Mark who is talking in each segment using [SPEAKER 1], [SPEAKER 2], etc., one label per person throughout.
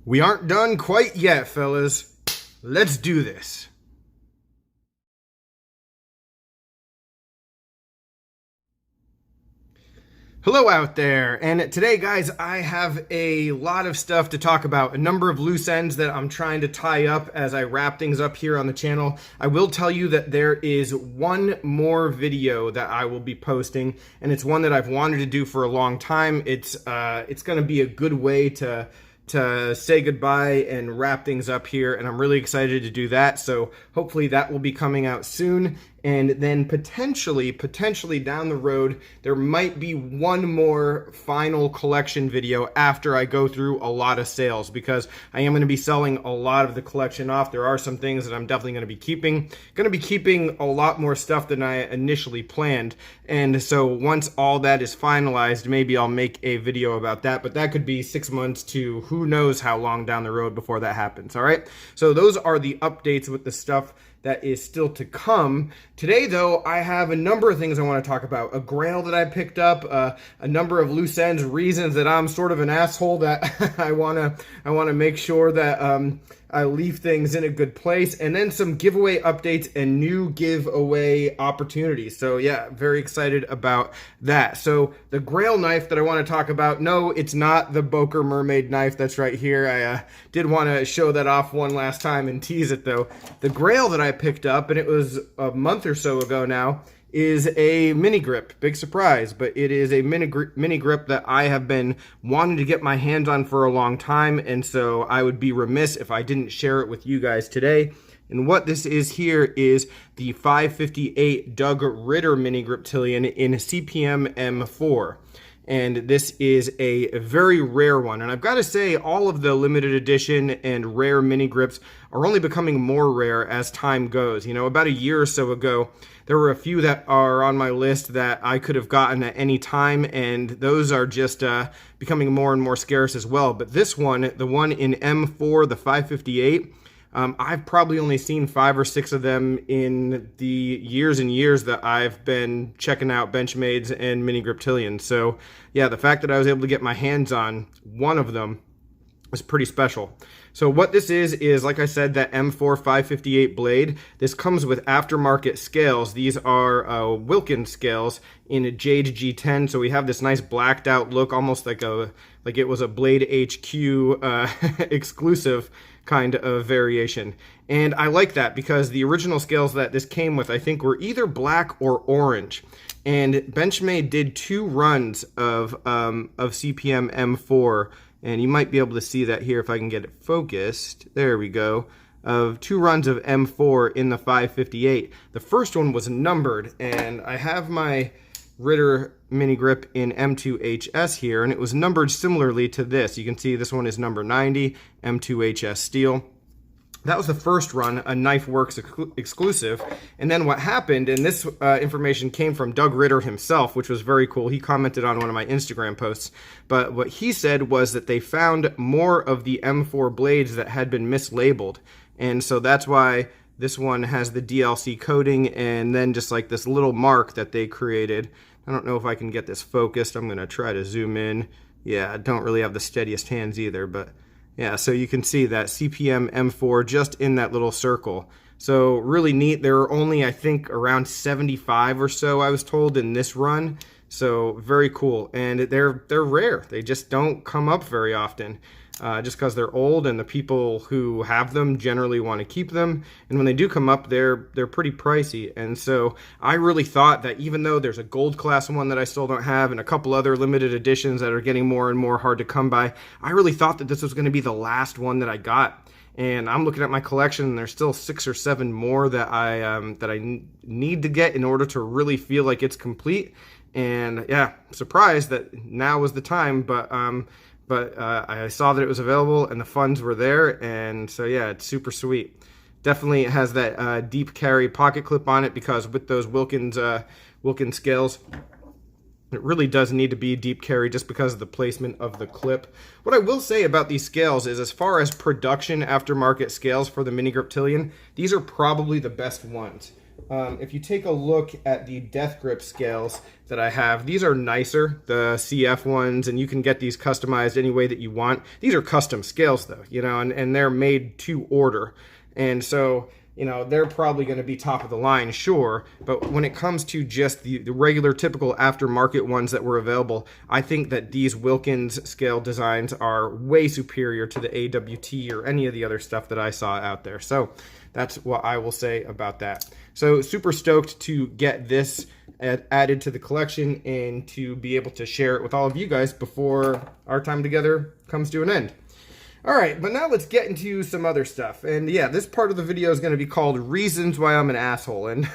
[SPEAKER 1] We aren't done quite yet, fellas. Let's do this. Hello out there, and today, guys, I have a lot of stuff to talk about, a number of loose ends that I'm trying to tie up as I wrap things up here on the channel. I will tell you that there is one more video that I will be posting, and it's one that I've wanted to do for a long time. It's going to be a good way to say goodbye and wrap things up here, and I'm really excited to do that. So hopefully that will be coming out soon, and then potentially down the road there might be one more final collection video after I go through a lot of sales, because I am going to be selling a lot of the collection off. There are some things that I'm definitely going to be keeping a lot more stuff than I initially planned, and so once all that is finalized, maybe I'll make a video about that, but that could be 6 months to who knows how long down the road before that happens. All right, so those are the updates with the stuff that is still to come. Today, though, I have a number of things I want to talk about. A Grail that I picked up, a number of loose ends, reasons that I'm sort of an asshole, that I want to make sure that I leave things in a good place, and then some giveaway updates and new giveaway opportunities. So yeah, very excited about that. So the Grail knife that I want to talk about, no, it's not the Boker Mermaid knife that's right here. I did want to show that off one last time and tease it, though. The Grail that I picked up, and it was a month or so ago now, is a mini grip. Big surprise, but it is a mini grip that I have been wanting to get my hands on for a long time, and so I would be remiss if I didn't share it with you guys today. And what this is here is the 558 Doug Ritter mini griptilian in CPM M4. And this is a very rare one. And I've got to say, all of the limited edition and rare mini grips are only becoming more rare as time goes. You know, about a year or so ago, there were a few that are on my list that I could have gotten at any time, and those are just becoming more and more scarce as well. But this one, the one in M4, the 558, I've probably only seen 5 or 6 of them in the years and years that I've been checking out Benchmades and mini griptilians. So yeah, the fact that I was able to get my hands on one of them is pretty special. So what this is like I said, that M4 558 blade. This comes with aftermarket scales. These are Wilkins scales in a Jade G10. So we have this nice blacked out look, almost like it was a Blade HQ exclusive kind of variation. And I like that because the original scales that this came with, I think, were either black or orange. And Benchmade did 2 runs of CPM M4, and you might be able to see that here if I can get it focused. There we go. Of 2 runs of M4 in the 558. The first one was numbered, and I have my Ritter mini grip in M2HS here, and it was numbered similarly to this. You can see this one is number 90, M2HS steel. That was the first run, a Knife Works exclusive. And then what happened, and this information came from Doug Ritter himself, which was very cool. He commented on one of my Instagram posts. But what he said was that they found more of the M4 blades that had been mislabeled. And so that's why this one has the DLC coating and then just like this little mark that they created. I don't know if I can get this focused. I'm going to try to zoom in. Yeah, I don't really have the steadiest hands either, but yeah, so you can see that CPM M4 just in that little circle. So really neat. There are only, I think, around 75 or so, I was told, in this run. So very cool. And they're rare. They just don't come up very often. Just because they're old, and the people who have them generally want to keep them, and when they do come up, they're pretty pricey. And so I really thought that even though there's a gold class one that I still don't have and a couple other limited editions that are getting more and more hard to come by, I really thought that this was going to be the last one that I got. And I'm looking at my collection, and there's still 6 or 7 more that I need to get in order to really feel like it's complete. And yeah, surprised that now was the time, but I saw that it was available and the funds were there, and so yeah, it's super sweet. Definitely has that deep carry pocket clip on it, because with those Wilkins scales, it really does need to be deep carry just because of the placement of the clip. What I will say about these scales is, as far as production aftermarket scales for the mini griptilian, these are probably the best ones. if you take a look at the death grip scales that I have, these are nicer, the CF ones, and you can get these customized any way that you want. These are custom scales though, you know, and they're made to order. And so, you know, they're probably going to be top of the line, sure, but when it comes to just the regular typical aftermarket ones that were available, I think that these Wilkins scale designs are way superior to the AWT or any of the other stuff that I saw out there. So that's what I will say about that. So super stoked to get this added to the collection and to be able to share it with all of you guys before our time together comes to an end. All right, but now let's get into some other stuff. And yeah, this part of the video is going to be called Reasons Why I'm an Asshole. And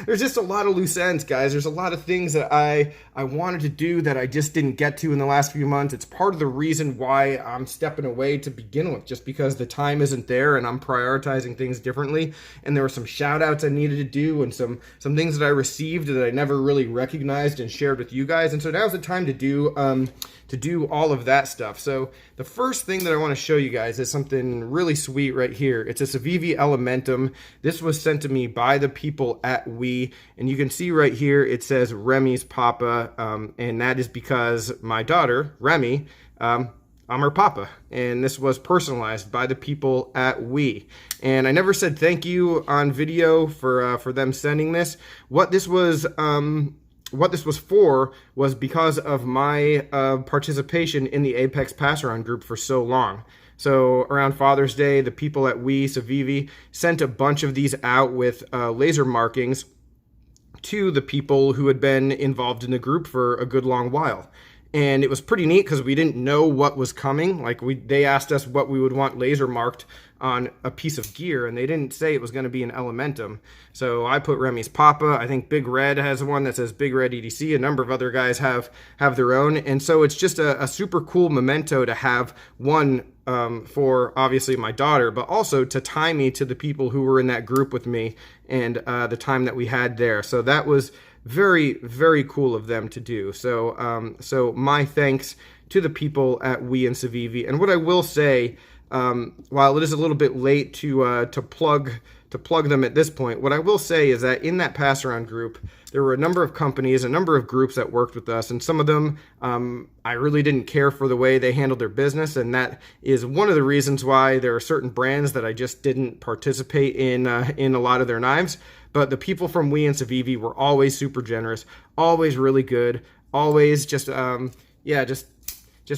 [SPEAKER 1] there's just a lot of loose ends, guys. There's a lot of things that I wanted to do that I just didn't get to in the last few months. It's part of the reason why I'm stepping away to begin with, just because the time isn't there and I'm prioritizing things differently. And there were some shout outs I needed to do and some things that I received that I never really recognized and shared with you guys. And so now's the time to do all of that stuff. So the first thing that I want to show you guys is something really sweet right here. It's a Civivi Elementum. This was sent to me by the people at We, and you can see right here it says Remy's Papa, and that is because my daughter, Remy, I'm her papa, and this was personalized by the people at We. And I never said thank you on video for them sending this. What this was for was because of my participation in the Apex Pass-Around group for so long. So around Father's Day, the people at We Civivi sent a bunch of these out with laser markings to the people who had been involved in the group for a good long while. And it was pretty neat because we didn't know what was coming. Like they asked us what we would want laser marked on a piece of gear, and they didn't say it was going to be an Elementum. So I put Remy's Papa. I think Big Red has one that says Big Red EDC. A number of other guys have their own. And so it's just a super cool memento to have one for obviously my daughter, but also to tie me to the people who were in that group with me and the time that we had there. So that was very, very cool of them to do. So so my thanks to the people at We and Civivi. And what I will say, while it is a little bit late to plug them at this point, what I will say is that in that pass-around group, there were a number of companies, a number of groups that worked with us, and some of them I really didn't care for the way they handled their business, and that is one of the reasons why there are certain brands that I just didn't participate in a lot of their knives. But the people from We and Civivi were always super generous, always really good, always just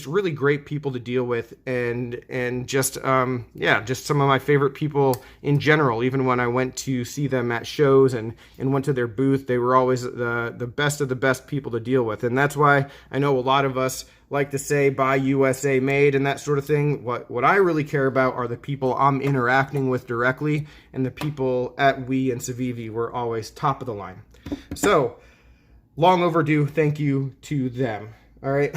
[SPEAKER 1] really great people to deal with, and just just some of my favorite people in general. Even when I went to see them at shows and went to their booth, they were always the best of the best people to deal with. And that's why I know a lot of us like to say buy USA made and that sort of thing. What I really care about are the people I'm interacting with directly, and the people at We and Civivi were always top of the line. So long overdue thank you to them. All right.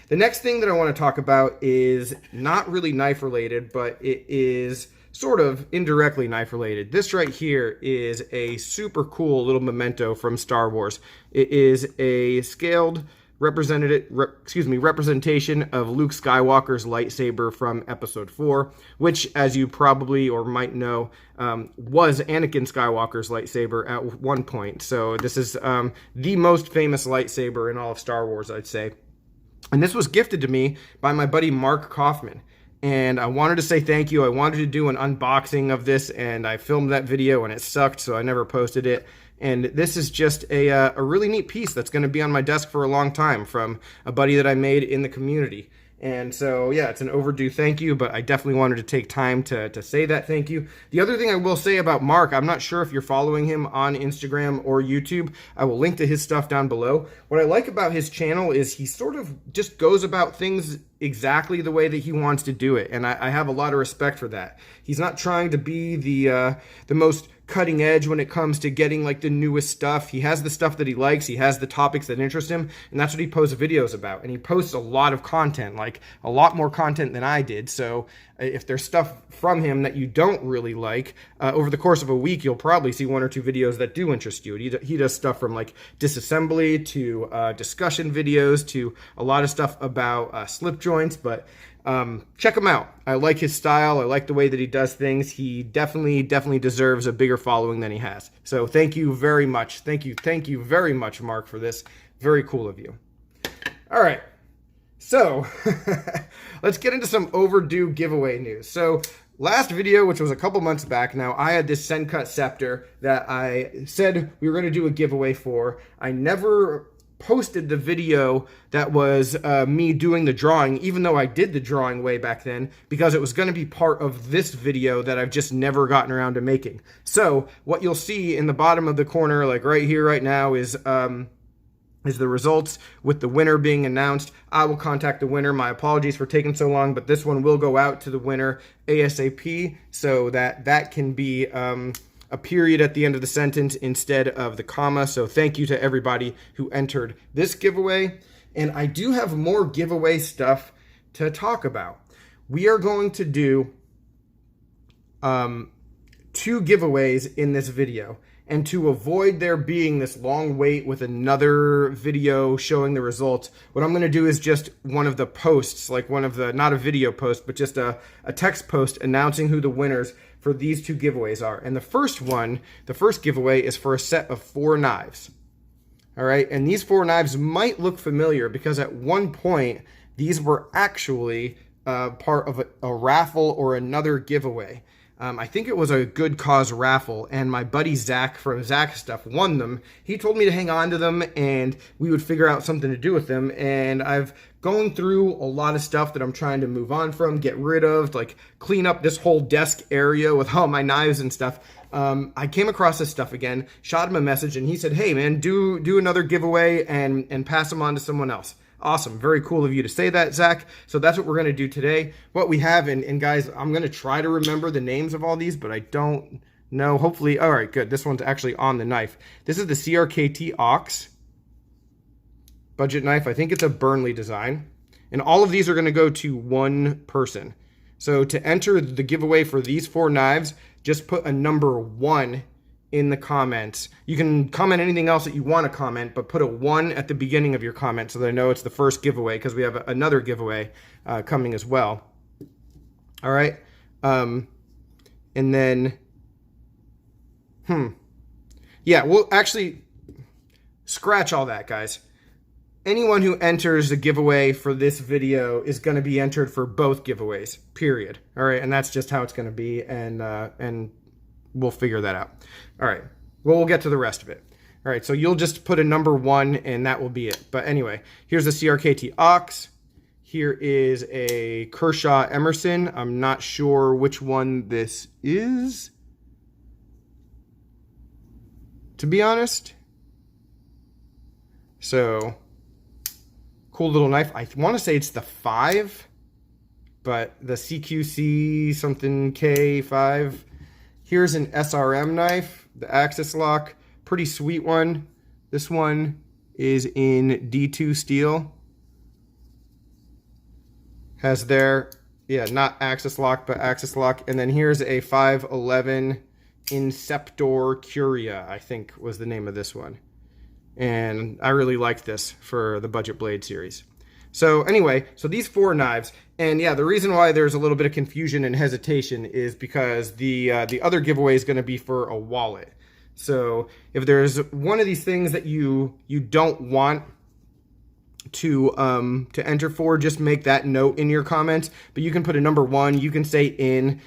[SPEAKER 1] The next thing that I want to talk about is not really knife related, but it is sort of indirectly knife related. This right here is a super cool little memento from Star Wars. It is a scaled representation of Luke Skywalker's lightsaber from Episode 4, which, as you probably or might know, was Anakin Skywalker's lightsaber at one point. So this is the most famous lightsaber in all of Star Wars, I'd say. And this was gifted to me by my buddy Mark Kaufman. And I wanted to say thank you. I wanted to do an unboxing of this, and I filmed that video, and it sucked, so I never posted it. And this is just a really neat piece that's going to be on my desk for a long time from a buddy that I made in the community. And so, yeah, it's an overdue thank you, but I definitely wanted to take time to say that thank you. The other thing I will say about Mark, I'm not sure if you're following him on Instagram or YouTube. I will link to his stuff down below. What I like about his channel is he sort of just goes about things exactly the way that he wants to do it, and I have a lot of respect for that. He's not trying to be the most cutting edge when it comes to getting like the newest stuff. He has the stuff that he likes, he has the topics that interest him, and that's what he posts videos about. And he posts a lot of content, like a lot more content than I did. So if there's stuff from him that you don't really like, over the course of a week you'll probably see one or two videos that do interest you. He does stuff from like disassembly to discussion videos to a lot of stuff about slip joints. But check him out. I like his style. I like the way that he does things. He definitely deserves a bigger following than he has. So thank you very much. Thank you very much, Mark, for this. Very cool of you. All right. So let's get into some overdue giveaway news. So last video, which was a couple months back now, I had this Send Cut Scepter that I said we were going to do a giveaway for. I never posted the video that was me doing the drawing, even though I did the drawing way back then, because it was going to be part of this video that I've just never gotten around to making. So what you'll see in the bottom of the corner, like right here right now, is the results with the winner being announced. I will contact the winner. My apologies for taking so long, but this one will go out to the winner ASAP so that can be a period at the end of the sentence instead of the comma. So thank you to everybody who entered this giveaway. And I do have more giveaway stuff to talk about. We are going to do 2 giveaways in this video. And to avoid there being this long wait with another video showing the results, what I'm going to do is just one of the posts, like one of the, not a video post, but just a text post announcing who the winners for these 2 giveaways are. And the first giveaway is for a set of 4 knives. All right, and these 4 knives might look familiar because at one point, these were actually part of a raffle or another giveaway. I think it was a good cause raffle, and my buddy Zach from Zach Stuff won them. He told me to hang on to them, and we would figure out something to do with them. And I've gone through a lot of stuff that I'm trying to move on from, get rid of, like clean up this whole desk area with all my knives and stuff. I came across this stuff again, shot him a message, and he said, "Hey man, do another giveaway and pass them on to someone else." Awesome. Very cool of you to say that, Zach. So that's what we're going to do today. What we have, and guys, I'm going to try to remember the names of all these, but I don't know. Hopefully, all right, good. This one's actually on the knife. This is the CRKT Ox budget knife. I think it's a Burnley design. And all of these are going to go to one person. So to enter the giveaway for these 4 knives, just put a number 1 in the comments. You can comment anything else that you want to comment, but put a 1 at the beginning of your comment so that I know it's the first giveaway, because we have another giveaway coming as well. All right. And then, yeah, we'll actually scratch all that, guys. Anyone who enters a giveaway for this video is going to be entered for both giveaways, period. All right. And that's just how it's going to be. And we'll figure that out. All right. Well, we'll get to the rest of it. All right. So you'll just put a number 1 and that will be it. But anyway, here's the CRKT Ox. Here is a Kershaw Emerson. I'm not sure which one this is, to be honest. So cool little knife. I want to say it's the 5, but the CQC something K5. Here's an SRM knife, the Axis Lock, pretty sweet one. This one is in D2 steel. Has their, yeah, not Axis Lock, but Axis Lock. And then here's a 511 Inceptor Curia, I think was the name of this one. And I really like this for the Budget Blade series. So anyway, so these 4 knives, and yeah, the reason why there's a little bit of confusion and hesitation is because the other giveaway is going to be for a wallet. So if there's one of these things that you don't want to enter for, just make that note in your comments. But you can put a number 1. You can say in.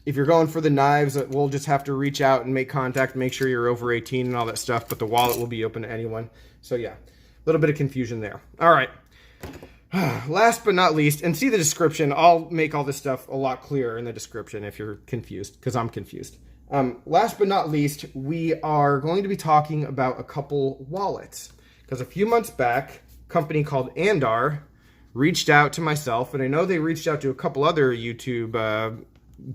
[SPEAKER 1] If you're going for the knives, we'll just have to reach out and make contact, make sure you're over 18 and all that stuff. But the wallet will be open to anyone. So yeah, a little bit of confusion there. All right. Last but not least, and see the description. I'll make all this stuff a lot clearer in the description if you're confused, because I'm confused. Last but not least, we are going to be talking about a couple wallets. Because a few months back, a company called Andar reached out to myself, and I know they reached out to a couple other YouTube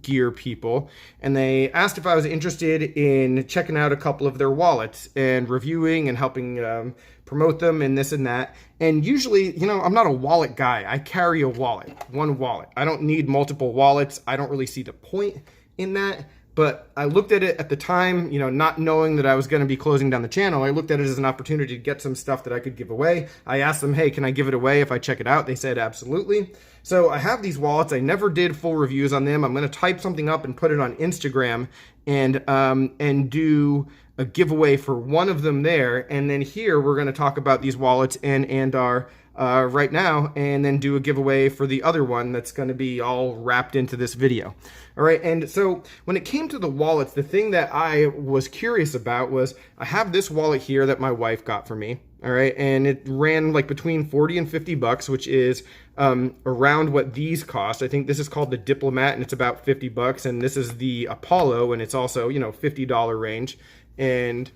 [SPEAKER 1] gear people, and they asked if I was interested in checking out a couple of their wallets and reviewing and helping promote them and this and that. And usually, you know, I'm not a wallet guy. I carry a wallet, one wallet. I don't need multiple wallets. I don't really see the point in that. But I looked at it at the time, you know, not knowing that I was going to be closing down the channel. I looked at it as an opportunity to get some stuff that I could give away. I asked them, hey, can I give it away if I check it out? They said absolutely. So I have these wallets. I never did full reviews on them. I'm going to type something up and put it on Instagram and do a giveaway for one of them there. And then here we're going to talk about these wallets and our right now, and then do a giveaway for the other one that's going to be all wrapped into this video. All right, and so when it came to the wallets, the thing that I was curious about was I have this wallet here that my wife got for me. All right, and it ran like between 40 and 50 bucks, which is around what these cost. I think this is called the Diplomat, and it's about 50 bucks, and this is the Apollo, and it's also, you know, $50 range. And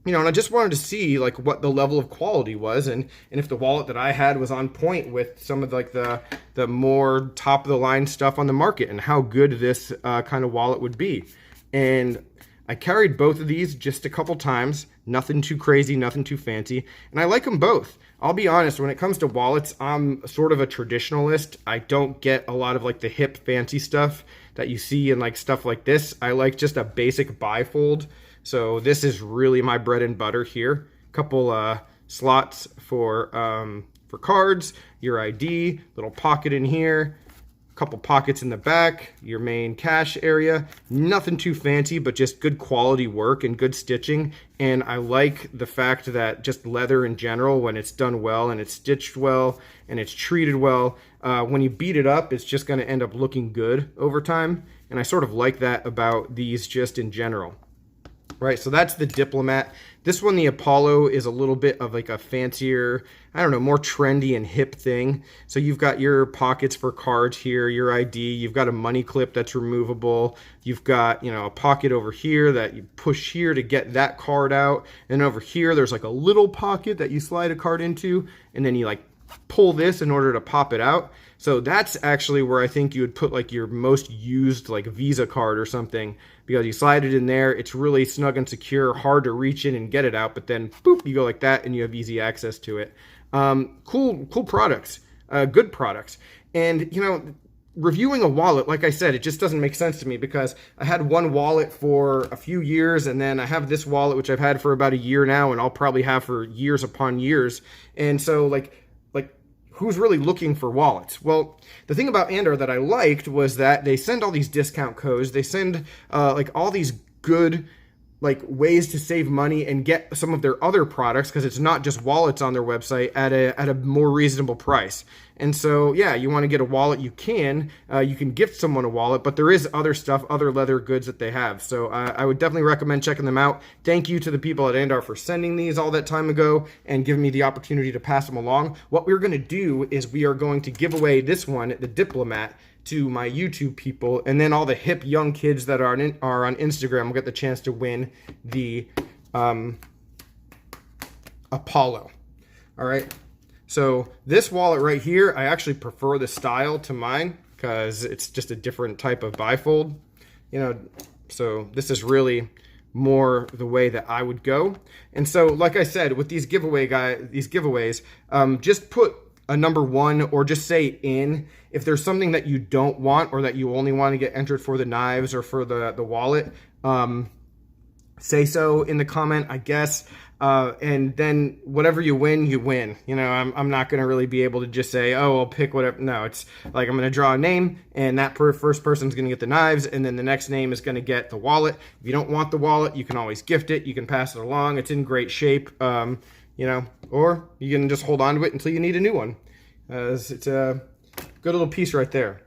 [SPEAKER 1] you know, and I just wanted to see like what the level of quality was, and if the wallet that I had was on point with some of like the more top of the line stuff on the market, and how good this kind of wallet would be. And I carried both of these just a couple times, nothing too crazy, nothing too fancy, and I like them both. I'll be honest, when it comes to wallets, I'm sort of a traditionalist. I don't get a lot of like the hip fancy stuff that you see in like stuff like this. I like just a basic bifold. So this is really my bread and butter here. Couple slots for cards, your ID, little pocket in here, couple pockets in the back, your main cash area. Nothing too fancy, but just good quality work and good stitching. And I like the fact that just leather in general, when it's done well and it's stitched well and it's treated well, when you beat it up, it's just going to end up looking good over time. And I sort of like that about these just in general. Right, so that's the Diplomat. This one, the Apollo, is a little bit of like a fancier, I don't know, more trendy and hip thing. So you've got your pockets for cards here, your ID, you've got a money clip that's removable, you've got, you know, a pocket over here that you push here to get that card out, and over here there's like a little pocket that you slide a card into, and then you like pull this in order to pop it out. So that's actually where I think you would put like your most used like Visa card or something, because you slide it in there, it's really snug and secure, hard to reach in and get it out, but then boop, you go like that and you have easy access to it. Cool products, good products. And you know, reviewing a wallet, like I said, it just doesn't make sense to me, because I had one wallet for a few years, and then I have this wallet which I've had for about a year now, and I'll probably have for years upon years. And so like who's really looking for wallets? Well, the thing about Andor that I liked was that they send all these discount codes. They send like all these good like ways to save money and get some of their other products, because it's not just wallets on their website, at a more reasonable price. And so, yeah, you want to get a wallet, you can gift someone a wallet, but there is other stuff, other leather goods that they have. So I would definitely recommend checking them out. Thank you to the people at Andor for sending these all that time ago and giving me the opportunity to pass them along. What we're going to do is we are going to give away this one, the Diplomat, to my YouTube people, and then all the hip young kids that are on Instagram will get the chance to win the Apollo. All right. So this wallet right here, I actually prefer the style to mine because it's just a different type of bifold. You know, so this is really more the way that I would go. And so, like I said, with these giveaways, just put a number 1 or just say in. If there's something that you don't want, or that you only want to get entered for the knives or for the wallet, say so in the comment, I guess. And then whatever you win, you win. You know, I'm not going to really be able to just say, oh, I'll pick whatever. No, it's like I'm going to draw a name, and that first person's going to get the knives, and then the next name is going to get the wallet. If you don't want the wallet, you can always gift it. You can pass it along. It's in great shape, you know, or you can just hold on to it until you need a new one. It's a good little piece right there.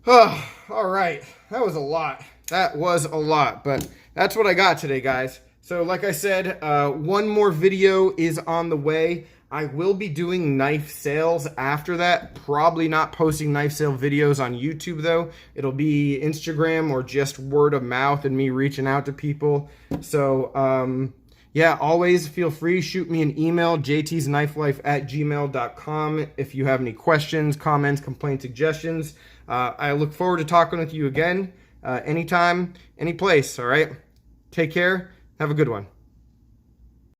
[SPEAKER 1] Oh, all right. That was a lot. That was a lot, but that's what I got today, guys. So like I said, one more video is on the way. I will be doing knife sales after that. Probably not posting knife sale videos on YouTube though. It'll be Instagram or just word of mouth and me reaching out to people. So yeah, always feel free, shoot me an email, jtsknifelife@gmail.com, if you have any questions, comments, complaints, suggestions. I look forward to talking with you again anytime, any place, all right? Take care. Have a good one.